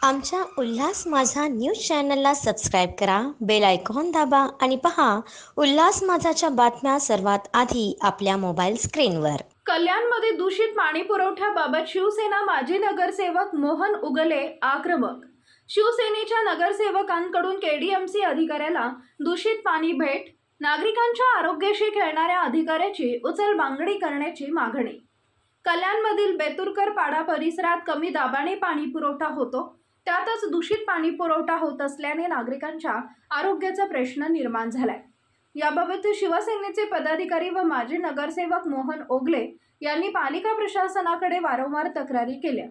आमच्या उल्हास माझा न्यूज चॅनलला सबस्क्राईब करा, बेल आयकॉन दाबा आणि पहा उल्हास माझाच्या बातम्या सर्वात आधी आपल्या मोबाईल स्क्रीनवर. कल्याणमध्ये दूषित पाणी पुरवठ्याबाबत शिवसेना माजी नगरसेवक मोहन उगले आक्रमक. शिवसेनेच्या नगरसेवकांकडून केडीएमसी अधिकाऱ्याला दूषित पाणी भेट, नागरिकांच्या आरोग्याशी खेळणाऱ्या अधिकाऱ्याची उचलबांगडी करण्याची मागणी. कल्याणमधील बेतुरकर पाडा परिसरात कमी दाबाने पाणी पुरवठा होतो, त्यातच दूषित पाणी पुरवठा होत असल्याने नागरिकांच्या आरोग्याचा प्रश्न निर्माण झालाय. याबाबत शिवसेनेचे पदाधिकारी व माजी नगरसेवक मोहन ओगले यांनी पालिका प्रशासनाकडे वारंवार तक्रारी केल्या.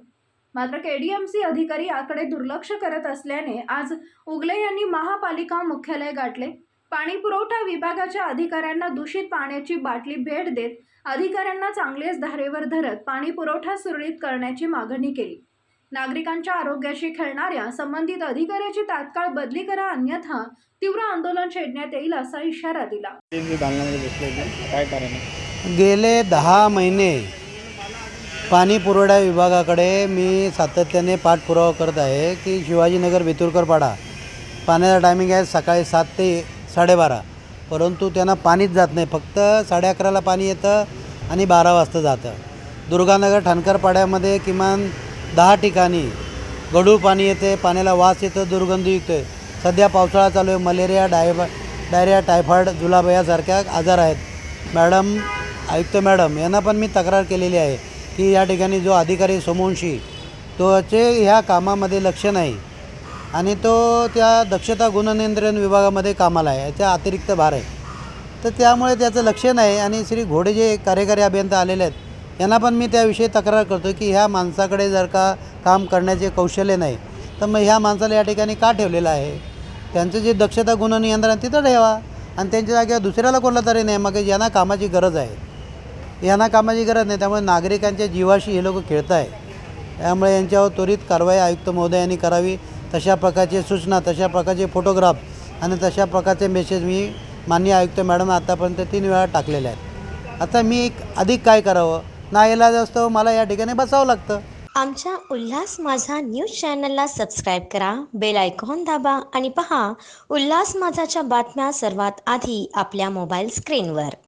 मात्र केडीएमसी अधिकारी याकडे दुर्लक्ष करत असल्याने आज उगले यांनी महापालिका मुख्यालय गाठले. पाणी पुरवठा विभागाच्या अधिकाऱ्यांना दूषित पाण्याची बाटली भेट देत अधिकाऱ्यांना चांगलेच धारेवर धरत पाणी पुरवठा सुरळीत करण्याची मागणी केली. नागरिकांच्या आरोग्याशी खेळणाऱ्या संबंधित अधिकाऱ्याची तात्काळ बदली करा, अन्यथा तीव्र आंदोलन छेडण्यात येईल असा इशारा दिला. काय कारण आहे? गेले 10 महिने पाणी पुरवठा विभागाकडे मी सातत्याने पाठपुरावा करत आहे की शिवाजीनगर बेतुरकर पाडा पाण्याचा टायमिंग आहे सकाळी 7 ते 12:30, परंतु त्यांना पाणीच जात नाही. फक्त 11:30ला पाणी येतं आणि 12 वाजता जातं. दुर्गानगर ठाणकर पाड्यामध्ये किमान 10 ठिकाणी गढूळ पाणी येते, पाण्याला वास येतो, दुर्गंधी येतो. सध्या पावसाळा चालू आहे, मलेरिया, डायरिया, टायफॉईड, जुलाब यासारख्या आजार आहेत. आयुक्त मॅडम यांना पण मी तक्रार केलेली आहे की या ठिकाणी जो अधिकारी सोमवंशी तोचे ह्या कामामध्ये लक्ष नाही आणि तो त्या दक्षता गुणनियंत्रण विभागामध्ये कामाला आहे, याच्या अतिरिक्त भार आहे. तर त्यामुळे त्याचं लक्ष नाही. आणि श्री घोडे जे कार्यकारी अभियंता आलेले आहेत यांना पण मी त्याविषयी तक्रार करतो की ह्या माणसाकडे जर का काम करण्याचे कौशल्य नाही तर मग ह्या माणसाला या ठिकाणी का ठेवलेलं आहे? त्यांचं जे दक्षता गुणनियंत्रण तिथं ठेवा आणि त्यांच्या जागेवर दुसऱ्याला कोणला तरी नाही. मग यांना कामाची गरज आहे, यांना कामाची गरज नाही. त्यामुळे नागरिकांच्या जीवाशी हे लोक खेळत आहे. त्यामुळे यांच्यावर त्वरित कारवाई आयुक्त महोदयांनी करावी. तशा प्रकारचे सूचना, तशा प्रकारचे फोटोग्राफ आणि तशा प्रकारचे मेसेज मी माननीय आयुक्त मॅडम आतापर्यंत 3 वेळा टाकलेले आहेत. आता मी अधिक काय करावं? नाईलाज असतो, मला या ठिकाणी बसावं लागतं. आमच्या उल्हास माझा न्यूज चॅनलला सबस्क्राईब करा, बेल आयकॉन दाबा आणि पहा उल्हास माझाच्या बातम्या सर्वात आधी आपल्या मोबाईल स्क्रीनवर.